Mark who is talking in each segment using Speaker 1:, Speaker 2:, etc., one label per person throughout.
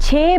Speaker 1: 6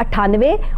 Speaker 1: 98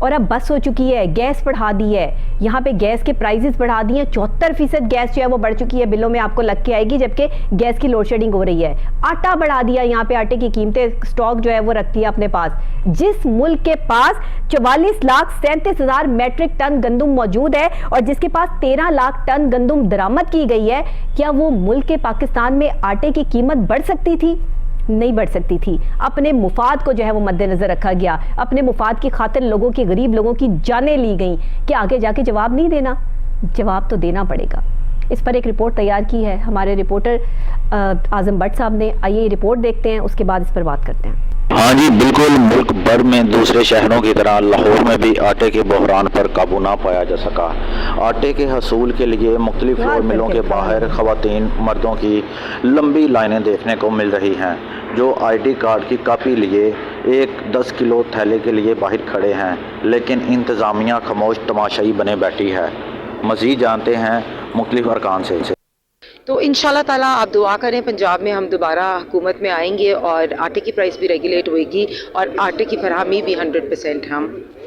Speaker 1: اور اب بس ہو چکی ہے, گیس بڑھا دی ہے, یہاں پہ گیس کے پرائزز بڑھا دی ہیں, 74% گیس جو ہے وہ بڑھ چکی ہے, بلوں میں آپ کو لگ کے آئے گی, جبکہ گیس کی لوڈ شیڈنگ ہو رہی ہے. آٹا بڑھا دیا, یہاں پہ آٹے کی قیمتیں سٹاک جو ہے وہ رکھتی ہے اپنے پاس. جس ملک کے پاس 44,37,000 میٹرک ٹن گندم موجود ہے اور جس کے پاس 13 لاکھ ٹن گندم درآمد کی گئی ہے, کیا وہ ملک کے پاکستان میں آٹے کی قیمت بڑھ سکتی تھی؟ نہیں بڑھ سکتی تھی. اپنے مفاد کو جو ہے وہ مد نظر رکھا گیا, اپنے مفاد کی خاطر لوگوں کی, غریب لوگوں کی جانیں لی گئیں. کہ آگے جا کے جواب نہیں دینا؟ جواب تو دینا پڑے گا. اس پر ایک رپورٹ تیار کی ہے ہمارے رپورٹر اعظم بٹ صاحب نے. آئیے یہ رپورٹ دیکھتے ہیں, اس کے بعد اس پر بات کرتے ہیں.
Speaker 2: ہاں جی بالکل, ملک بھر میں دوسرے شہروں کی طرح لاہور میں بھی آٹے کے بحران پر قابو نہ پایا جا سکا. آٹے کے حصول کے لیے مختلف فلور ملوں کے باہر خواتین مردوں کی لمبی لائنیں دیکھنے کو مل رہی ہیں, جو آئی ڈی کارڈ کی کاپی لیے ایک 10 کلو تھیلے کے لیے باہر کھڑے ہیں, لیکن انتظامیہ خاموش تماشائی بنے بیٹھی ہے. مزید جانتے ہیں مختلف ارکان سے.
Speaker 3: تو انشاءاللہ تعالیٰ آپ دعا کریں, پنجاب میں ہم دوبارہ حکومت میں آئیں گے اور آٹے کی پرائس بھی ریگولیٹ ہوئے گی اور آٹے کی فراہمی بھی 100% ہم.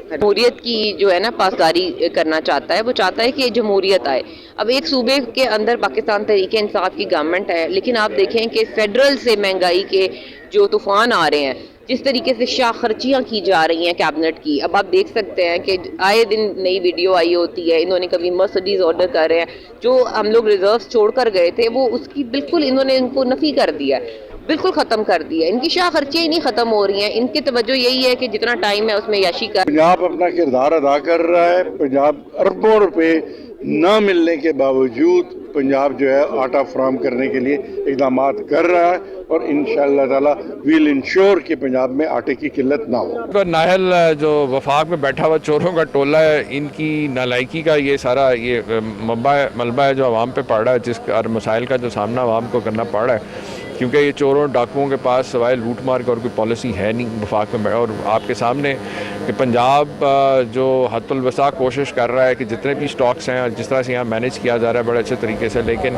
Speaker 3: جمہوریت کی جو ہے نا پاسداری کرنا چاہتا ہے, وہ چاہتا ہے کہ جمہوریت آئے. اب ایک صوبے کے اندر پاکستان تحریک انصاف کی گورنمنٹ ہے, لیکن آپ دیکھیں کہ فیڈرل سے مہنگائی کے جو طوفان آ رہے ہیں, جس طریقے سے شاہ خرچیاں کی جا رہی ہیں کیبنٹ کی. اب آپ دیکھ سکتے ہیں کہ آئے دن نئی ویڈیو آئی ہوتی ہے, انہوں نے کبھی مرسڈیز آرڈر کر رہے ہیں, جو ہم لوگ ریزروز چھوڑ کر گئے تھے وہ اس کی بالکل انہوں نے ان کو نفی کر دیا ہے, بالکل ختم کر دیا ہے. ان کی شاہ خرچیاں ہی نہیں ختم ہو رہی ہیں, ان کی توجہ یہی ہے کہ جتنا ٹائم ہے اس میں یاشی کر.
Speaker 4: پنجاب اپنا کردار ادا کر رہا ہے. پنجاب اربوں روپے نہ ملنے کے باوجود پنجاب جو ہے آٹا فراہم کرنے کے لیے اقدامات کر رہا ہے اور انشاءاللہ تعالیٰ ویل انشور کہ پنجاب میں آٹے کی قلت نہ ہو.
Speaker 5: نااہل جو وفاق میں بیٹھا ہوا چوروں کا ٹولہ ہے, ان کی نالائکی کا یہ سارا یہ ملبہ ہے جو عوام پہ پڑ رہا ہے, جس اور مسائل کا جو سامنا عوام کو کرنا پڑ رہا ہے, کیونکہ یہ چوروں ڈاکوؤں کے پاس سوائے لوٹ مار کا اور کوئی پالیسی ہے نہیں وفاق میں. اور آپ کے سامنے کہ پنجاب جو حد الوسع کوشش کر رہا ہے کہ جتنے بھی سٹاکس ہیں اور جس طرح سے یہاں مینیج کیا جا رہا ہے بڑے اچھے طریقے سے, لیکن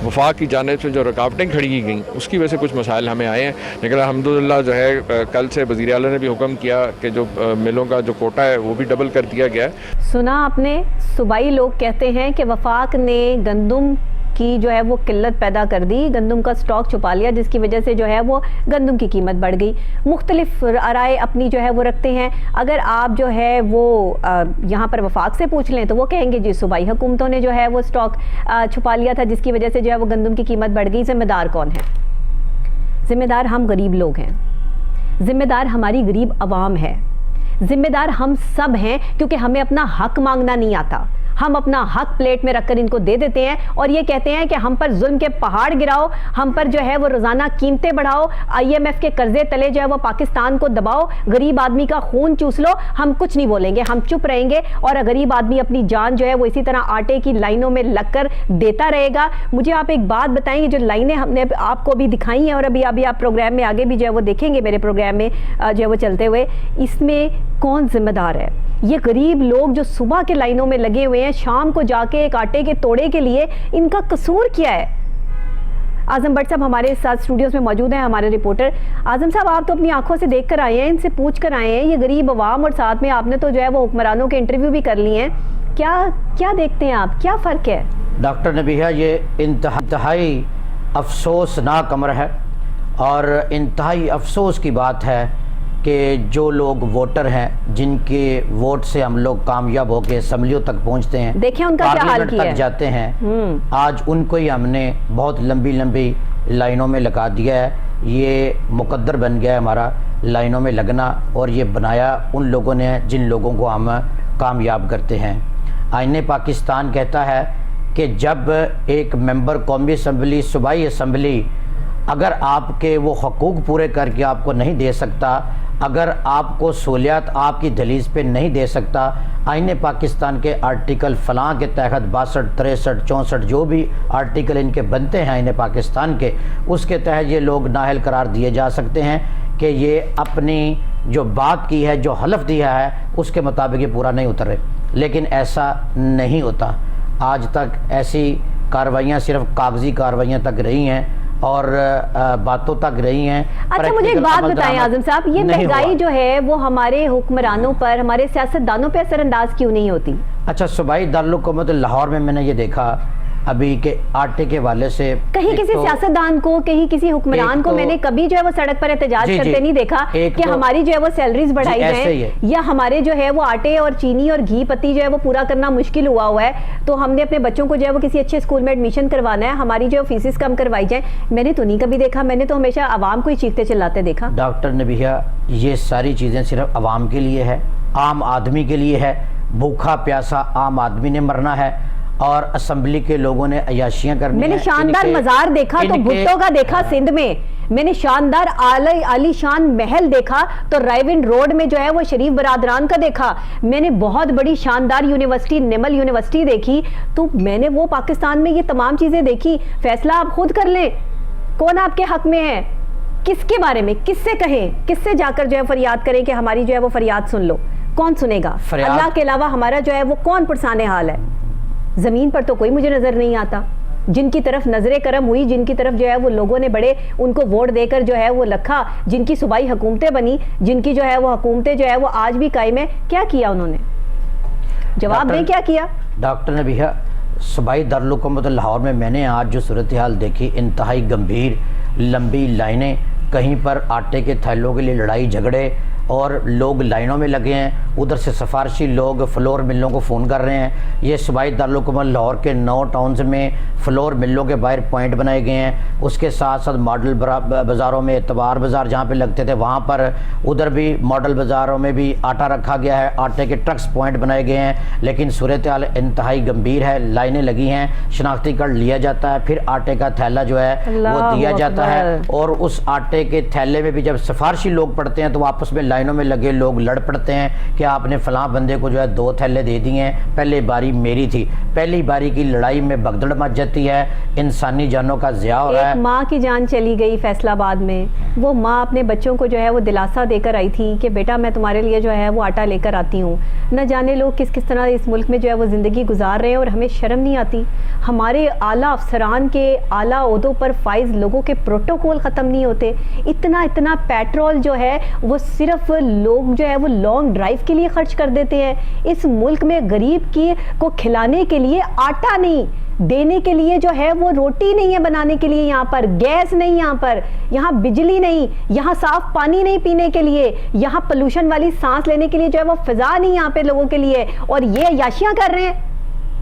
Speaker 5: وفاق کی جانب سے جو رکاوٹیں کھڑی کی گئیں اس کی وجہ سے کچھ مسائل ہمیں آئے ہیں. لیکن الحمدللہ جو ہے کل سے وزیر اعلیٰ نے بھی حکم کیا کہ جو ملوں کا جو کوٹا ہے وہ بھی ڈبل کر دیا گیا ہے.
Speaker 1: سنا آپ نے, صوبائی لوگ کہتے ہیں کہ وفاق نے گندم کی جو ہے وہ قلت پیدا کر دی, گندم کا سٹاک چھپا لیا, جس کی وجہ سے جو ہے وہ گندم کی قیمت بڑھ گئی. مختلف رائے اپنی جو ہے وہ رکھتے ہیں. اگر آپ جو ہے وہ یہاں پر وفاق سے پوچھ لیں تو وہ کہیں گے جی صوبائی حکومتوں نے جو ہے وہ سٹاک چھپا لیا تھا, جس کی وجہ سے جو ہے وہ گندم کی قیمت بڑھ گئی. ذمہ دار کون ہے؟ ذمہ دار ہم غریب لوگ ہیں, ذمہ دار ہماری غریب عوام ہے, ذمہ دار ہم سب ہیں, کیونکہ ہمیں اپنا حق مانگنا نہیں آتا. ہم اپنا حق پلیٹ میں رکھ کر ان کو دے دیتے ہیں اور یہ کہتے ہیں کہ ہم پر ظلم کے پہاڑ گراؤ, ہم پر جو ہے وہ روزانہ قیمتیں بڑھاؤ, IMF کے قرضے تلے جو ہے وہ پاکستان کو دباؤ, غریب آدمی کا خون چوس لو. ہم کچھ نہیں بولیں گے, ہم چپ رہیں گے اور غریب آدمی اپنی جان جو ہے وہ اسی طرح آٹے کی لائنوں میں لگ کر دیتا رہے گا. مجھے آپ ایک بات بتائیں, جو لائنیں ہم نے آپ کو بھی دکھائی ہیں اور ابھی آپ پروگرام میں آگے بھی جو ہے وہ دیکھیں گے, میرے پروگرام میں جو ہے وہ چلتے ہوئے, اس میں کون ذمہ دار ہے؟ یہ غریب لوگ جو صبح کے لائنوں میں لگے ہوئے ہیں, شام کو جا کے ایک آٹے کے توڑے کے لیے, ان کا قصور کیا ہے؟ اعظم بٹ صاحب ہمارے ساتھ اسٹوڈیوز میں موجود ہیں, ہمارے رپورٹر. اعظم صاحب, آپ تو اپنی آنکھوں سے دیکھ کر آئے ہیں, ان سے پوچھ کر آئے ہیں, یہ غریب عوام اور ساتھ میں آپ نے تو جو ہے وہ حکمرانوں کے انٹرویو بھی کر لیے ہیں. کیا دیکھتے ہیں آپ, کیا فرق ہے؟
Speaker 6: ڈاکٹر نبیہ, یہ انتہائی افسوسناک امر ہے اور انتہائی افسوس کی بات ہے کہ جو لوگ ووٹر ہیں, جن کے ووٹ سے ہم لوگ کامیاب ہو کے اسمبلیوں تک پہنچتے ہیں,
Speaker 1: دیکھیں ان کا کیا حال کیا ہے,
Speaker 6: تک جاتے ہیں, آج ان کو ہی ہم نے بہت لمبی لائنوں میں لگا دیا ہے. یہ مقدر بن گیا ہے ہمارا لائنوں میں لگنا, اور یہ بنایا ان لوگوں نے جن لوگوں کو ہم کامیاب کرتے ہیں. آئین پاکستان کہتا ہے کہ جب ایک ممبر قومی اسمبلی, صوبائی اسمبلی, اگر آپ کے وہ حقوق پورے کر کے آپ کو نہیں دے سکتا, اگر آپ کو سہولیات آپ کی دہلیز پہ نہیں دے سکتا, آئین پاکستان کے آرٹیکل فلاں کے تحت 62, 63, 64 جو بھی آرٹیکل ان کے بنتے ہیں آئین پاکستان کے, اس کے تحت یہ لوگ نااہل قرار دیے جا سکتے ہیں کہ یہ اپنی جو بات کی ہے, جو حلف دیا ہے, اس کے مطابق یہ پورا نہیں اتر رہے. لیکن ایسا نہیں ہوتا. آج تک ایسی کاروائیاں صرف کاغذی کاروائیاں تک رہی ہیں. اور باتوں تک رہی ہیں.
Speaker 1: اچھا مجھے ایک بات بتائیں اعظم صاحب, یہ مہنگائی جو ہے وہ ہمارے حکمرانوں پر, ہمارے سیاستدانوں پہ اثر انداز کیوں نہیں ہوتی؟
Speaker 6: اچھا صوبائی دارالحکومت لاہور میں نے یہ دیکھا ابھی کہ آٹے کے والے سے
Speaker 1: کہیں کسی سیاستدان کو, کہیں کسی حکمران کو میں نے کبھی جو ہے وہ سڑک پر احتجاج کرتے نہیں دیکھا کہ ہماری جو ہے وہ سیلریز بڑھائی جائیں, یا ہمارے جو ہے وہ آٹے اور چینی اور گھی پتی جو ہے وہ پورا کرنا مشکل ہوا ہے, تو ہم نے اپنے بچوں کو جو ہے وہ کسی اچھے اسکول میں ایڈمیشن کروانا ہے, ہماری جو فیسز کم کروائی جائیں. میں نے تو نہیں کبھی دیکھا, میں نے تو ہمیشہ عوام کو ہی چیختے چلاتے دیکھا.
Speaker 6: ڈاکٹر نبیہ, یہ ساری چیزیں صرف عوام کے لیے ہے, عام آدمی کے لیے ہے. بھوکا پیاسا عام آدمی نے مرنا ہے, اور اسمبلی کے لوگوں نے عیاشیاں کرنی ہیں.
Speaker 1: میں نے شاندار مزار دیکھا تو بھٹو کا دیکھا سندھ میں, میں نے شاندار عالی شان محل دیکھا تو رائیونڈ روڈ میں جو ہے وہ شریف برادران کا دیکھا. میں نے بہت بڑی شاندار یونیورسٹی نمل یونیورسٹی دیکھی, تو میں نے وہ پاکستان میں یہ تمام چیزیں دیکھی. فیصلہ آپ خود کر لیں, کون آپ کے حق میں ہے, کس کے بارے میں, کس سے کہیں, کس سے جا کر جو ہے فریاد کریں کہ ہماری جو ہے وہ فریاد سن لو. کون سنے گا؟ اللہ کے علاوہ ہمارا جو ہے وہ کون پرسانے حال ہے؟ زمین پر تو کوئی مجھے نظر نہیں آتا. جن کی طرف نظر کرم ہوئی, جن کی طرف جو ہے وہ لوگوں نے بڑے ان کو ووٹ دے کر جو ہے وہ رکھا, جن کی صوبائی حکومتیں بنی, جن کی جو ہے وہ حکومتیں جو ہے وہ آج بھی قائم ہے, کیا کیا انہوں نے؟ جواب دیں, کیا کیا؟
Speaker 6: ڈاکٹر نبیہ, صوبائی دارالحکومت لاہور میں نے آج جو صورتحال دیکھی, انتہائی گمبھیر, لمبی لائنیں, کہیں پر آٹے کے تھیلوں کے لیے لڑائی جھگڑے, اور لوگ لائنوں میں لگے ہیں. ادھر سے سفارشی لوگ فلور ملوں کو فون کر رہے ہیں. یہ صوبائی دارالحکومت لاہور کے 9 ٹاؤنز میں فلور ملوں کے باہر پوائنٹ بنائے گئے ہیں. اس کے ساتھ ساتھ ماڈل بازاروں میں, اعتبار بازار جہاں پہ لگتے تھے وہاں پر, ادھر بھی ماڈل بازاروں میں بھی آٹا رکھا گیا ہے, آٹے کے ٹرکس پوائنٹ بنائے گئے ہیں. لیکن صورتحال انتہائی گمبھیر ہے. لائنیں لگی ہیں, شناختی کارڈ لیا جاتا ہے, پھر آٹے کا تھیلا جو ہے وہ دیا جاتا ہے, اور اس آٹے کے تھیلے میں بھی جب سفارشی لوگ پڑتے ہیں تو آپس میں لائنوں میں لگے لوگ لڑ پڑتے ہیں کہ آپ نے فلاں بندے کو جو ہے 2 تھیلے دے دیے ہیں, پہلے باری میری تھی. پہلی باری کی لڑائی میں بھگدڑ مچ جاتی ہے, انسانی جانوں کا ضیاع ہو رہا ہے.
Speaker 1: ایک ماں کی جان چلی گئی فیصل آباد میں. وہ ماں اپنے بچوں کو جو ہے وہ دلاسا دے کر آئی تھی کہ بیٹا میں تمہارے لیے جو ہے وہ آٹا لے کر آتی ہوں. نہ جانے لوگ کس کس طرح اس ملک میں جو ہے وہ زندگی گزار رہے ہیں, اور ہمیں شرم نہیں آتی. ہمارے اعلیٰ افسران کے اعلیٰ عہدوں پر فائز لوگوں کے پروٹوکول ختم نہیں ہوتے. اتنا پیٹرول جو ہے وہ صرف لوگ جو ہے وہ لانگ ڈرائیو کے لیے خرچ کر دیتے ہیں. اس ملک میں غریب کو کھلانے کے لیے آٹا نہیں, دینے کے لیے جو ہے وہ روٹی نہیں ہے بنانے کے لیے, یہاں پر گیس نہیں, یہاں بجلی نہیں, یہاں صاف پانی نہیں پینے کے لیے, یہاں پولوشن والی سانس لینے کے لیے جو ہے وہ فضا نہیں یہاں پہ لوگوں کے لیے, اور یہ عیاشیاں کر رہے ہیں.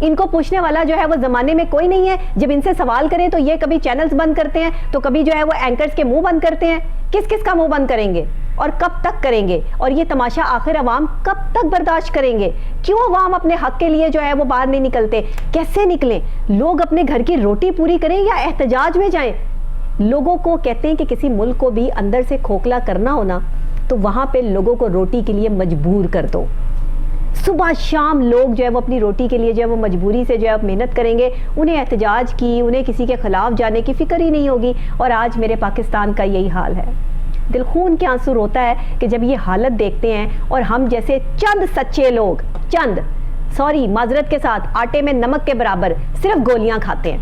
Speaker 1: ان کو پوچھنے والا جو ہے وہ زمانے میں کوئی نہیں ہے. جب ان سے سوال کریں تو یہ کبھی چینلز بند کرتے ہیں, تو کبھی جو ہے وہ اینکرز کے منہ بند کرتے ہیں. کس کا منہ بند کریں گے اور کب تک کریں گے؟ اور یہ تماشا آخر عوام کب تک برداشت کریں گے؟ کیوں عوام اپنے حق کے لیے جو ہے وہ باہر نہیں نکلتے؟ کیسے نکلیں؟ لوگ اپنے گھر کی روٹی پوری کریں یا احتجاج میں جائیں؟ لوگوں کو کہتے ہیں کہ کسی ملک کو بھی اندر سے کھوکھلا کرنا ہونا تو وہاں پہ لوگوں کو روٹی کے لیے مجبور کر دو. صبح شام لوگ جو ہے وہ اپنی روٹی کے لیے جو ہے وہ مجبوری سے جو ہے محنت کریں گے. انہیں احتجاج کی, انہیں کسی کے خلاف جانے کی فکر ہی نہیں ہوگی. اور آج میرے پاکستان کا یہی حال ہے. دل خون کے آنسو روتا ہے کہ جب یہ حالت دیکھتے ہیں اور ہم جیسے چند سچے لوگ, معذرت کے ساتھ, آٹے میں نمک کے برابر صرف گولیاں کھاتے ہیں.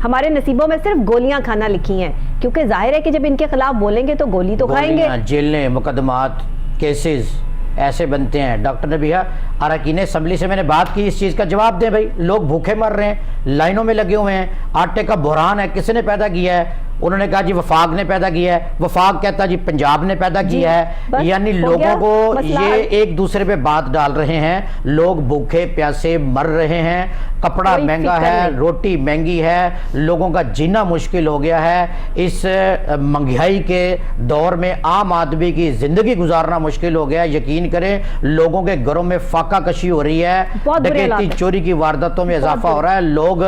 Speaker 1: ہمارے نصیبوں میں صرف گولیاں کھانا لکھی ہیں, کیونکہ ظاہر ہے کہ جب ان کے خلاف بولیں گے تو گولی تو کھائیں گے.
Speaker 6: جیلیں, مقدمات, کیسز ایسے بنتے ہیں. ڈاکٹر نبیہ, اراکین اسمبلی سے میں نے بات کی, اس چیز کا جواب دیں بھائی. لوگ بھوکے مر رہے ہیں, لائنوں میں لگے ہوئے ہیں, آٹے کا بحران ہے. کس نے پیدا کیا ہے؟ انہوں نے کہا جی وفاق نے پیدا کیا ہے. وفاق کہتا جی پنجاب نے پیدا کیا ہے. یعنی لوگوں کو یہ ایک دوسرے پہ بات ڈال رہے ہیں. لوگ بھوکے پیاسے مر رہے ہیں, کپڑا مہنگا ہے, روٹی مہنگی ہے, لوگوں کا جینا مشکل ہو گیا ہے. اس مہنگائی کے دور میں عام آدمی کی زندگی گزارنا مشکل ہو گیا. یقین کریں لوگوں کے گھروں میں فاقہ کشی ہو رہی ہے, ڈکیتی چوری کی وارداتوں میں اضافہ ہو رہا ہے. لوگ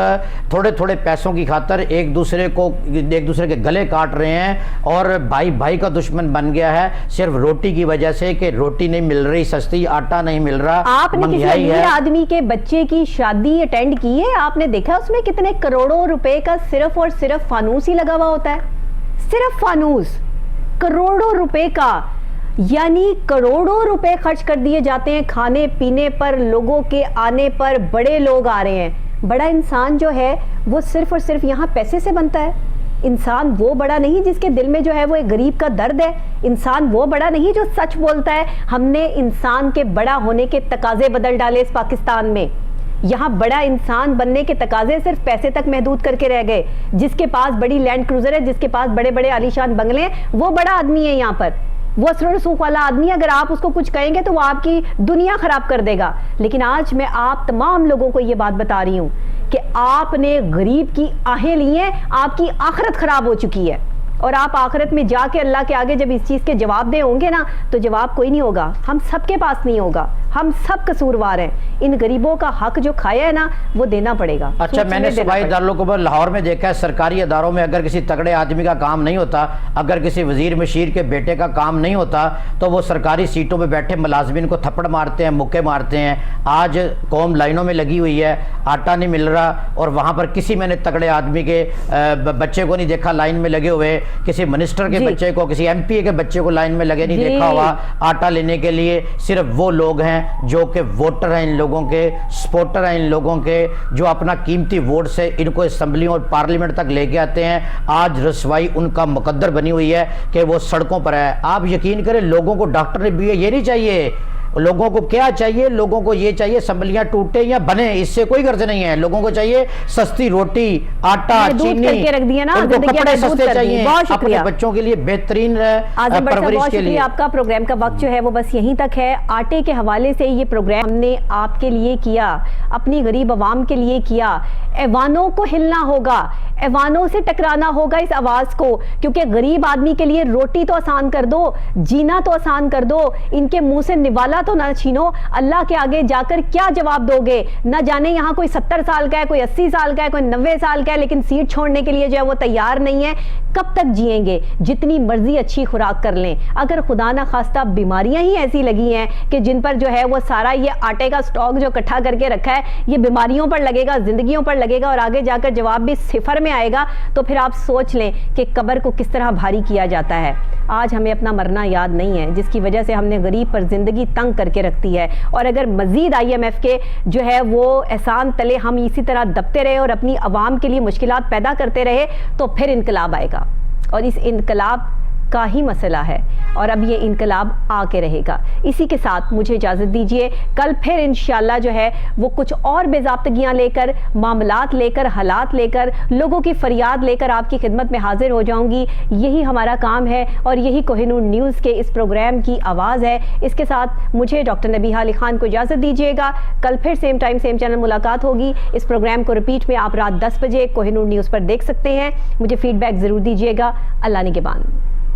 Speaker 6: تھوڑے پیسوں کی خاطر ایک دوسرے کے گلے کاٹ رہے ہیں, اور بھائی کا دشمن بن گیا ہے صرف روٹی کی وجہ سے کہ روٹی نہیں مل رہی سستی, آٹا نہیں مل رہا.
Speaker 1: آپ نے کسی امیر آدمی کے بچے کی شادی اٹینڈ کی ہے؟ آپ نے دیکھا اس میں کتنے کروڑوں روپے کا صرف اور صرف فانوس ہی لگا ہوا ہوتا ہے. صرف فانوس, کروڑوں روپے کا. یعنی کروڑوں روپے خرچ کر دیے جاتے ہیں کھانے پینے پر, لوگوں کے آنے پر. بڑے لوگ آ رہے ہیں. بڑا انسان جو ہے وہ صرف اور صرف یہاں پیسے سے بنتا ہے. انسان وہ بڑا نہیں جس کے دل میں جو ہے وہ ایک غریب کا درد ہے. انسان وہ بڑا نہیں جو سچ بولتا ہے. ہم نے انسان کے بڑا ہونے کے تقاضے بدل ڈالے اس پاکستان میں. یہاں بڑا انسان بننے کے تقاضے صرف پیسے تک محدود کر کے رہ گئے. جس کے پاس بڑی لینڈ کروزر ہے, جس کے پاس بڑے بڑے عالیشان بنگلے ہیں, وہ بڑا آدمی ہے یہاں پر. وہ اسرار رسوخ والا آدمی, اگر آپ اس کو کچھ کہیں گے تو وہ آپ کی دنیا خراب کر دے گا. لیکن آج میں آپ تمام لوگوں کو یہ بات بتا رہی ہوں کہ آپ نے غریب کی آہیں لی ہیں, آپ کی آخرت خراب ہو چکی ہے. اور آپ آخرت میں جا کے اللہ کے آگے جب اس چیز کے جواب دے ہوں گے نا, تو جواب کوئی نہیں ہوگا, ہم سب کے پاس نہیں ہوگا. ہم سب قصوروار ہیں. ان غریبوں کا حق جو کھایا ہے نا وہ دینا پڑے گا.
Speaker 6: اچھا, میں نے صوبائی دارالحکومت لاہور میں دیکھا ہے سرکاری اداروں میں اگر کسی تگڑے آدمی کا کام نہیں ہوتا, اگر کسی وزیر مشیر کے بیٹے کا کام نہیں ہوتا, تو وہ سرکاری سیٹوں پہ بیٹھے ملازمین کو تھپڑ مارتے ہیں, مکے مارتے ہیں. آج قوم لائنوں میں لگی ہوئی ہے, آٹا نہیں مل رہا, اور وہاں پر کسی میں نے تگڑے آدمی کے بچے کو نہیں دیکھا لائن میں لگے ہوئے, کسی منسٹر کے بچے کو, کسی ایم پی اے کے بچے کو لائن میں لگے نہیں دیکھا ہوا آٹا لینے کے لیے. صرف وہ لوگ ہیں جو کہ ووٹر ہیں ان لوگوں کے, سپورٹر ہیں ان لوگوں کے, جو اپنا قیمتی ووٹ سے ان کو اسمبلیوں اور پارلیمنٹ تک لے کے آتے ہیں. آج رسوائی ان کا مقدر بنی ہوئی ہے کہ وہ سڑکوں پر ہے. آپ یقین کریں, لوگوں کو ڈاکٹر نے بھی یہ نہیں چاہیے. لوگوں کو کیا چاہیے؟ لوگوں کو یہ چاہیے اسمبلیاں ٹوٹے یا بنے, اس سے کوئی غرض نہیں ہے. لوگوں کو چاہیے سستی روٹی, آٹا, چینی, ان کو کپڑے سستے چاہیے اپنے بچوں کے لیے بہترین پرورش کے لیے.
Speaker 1: آپ کا پروگرام کا وقت جو ہے وہ بس یہیں تک ہے. آٹے کے حوالے سے یہ پروگرام ہم نے آپ کے لیے کیا, اپنی غریب عوام کے لیے کیا. ایوانوں کو ہلنا ہوگا, ایوانوں سے ٹکرانا ہوگا اس آواز کو, کیونکہ غریب آدمی کے لیے روٹی تو آسان کر دو, جینا تو آسان کر دو, ان کے منہ سے نوالا تو نہ چھینو. اللہ کے آگے جا کر کیا جواب دو گے؟ نہ جانے یہاں کوئی 70 سال کا ہے, کوئی 80 سال کا ہے, کوئی 90 سال کا ہے, لیکن سیٹ چھوڑنے کے لیے جو ہے وہ تیار نہیں ہے. کب تک جئیں گے؟ جتنی مرضی اچھی خوراک کر لیں, اگر خدا نہ خواستہ بیماریاں ہی ایسی لگی ہیں کہ جن پر جو ہے وہ سارا یہ آٹے کا سٹاک جو اکٹھا کر کے رکھا ہے یہ بیماریوں پر لگے گا, زندگیوں پر لگے گا, اور آگے جا کر جواب بھی صفر میں آئے گا, تو پھر آپ سوچ لیں کہ قبر کو کس طرح بھاری کیا جاتا ہے. آج ہمیں اپنا مرنا یاد نہیں ہے, جس کی وجہ سے ہم نے غریب پر زندگی تنگ کر کے رکھتی ہے. اور اگر مزید IMF کے جو ہے وہ احسان تلے ہم اسی طرح دبتے رہے اور اپنی عوام کے لیے مشکلات پیدا کرتے رہے, تو پھر انقلاب آئے گا, اور اس انقلاب کا ہی مسئلہ ہے, اور اب یہ انقلاب آ کے رہے گا. اسی کے ساتھ مجھے اجازت دیجیے, کل پھر انشاءاللہ جو ہے وہ کچھ اور بے ضابطگیاں لے کر, معاملات لے کر, حالات لے کر, لوگوں کی فریاد لے کر آپ کی خدمت میں حاضر ہو جاؤں گی. یہی ہمارا کام ہے اور یہی کوہ نور نیوز کے اس پروگرام کی آواز ہے. اس کے ساتھ مجھے ڈاکٹر نبیہہ علی خان کو اجازت دیجیے گا. کل پھر سیم ٹائم سیم چینل ملاقات ہوگی. اس پروگرام کو ریپیٹ میں آپ رات 10 بجے کوہ نور نیوز پر دیکھ سکتے ہیں. مجھے فیڈ بیک ضرور دیجیے گا. اللہ نگہبان.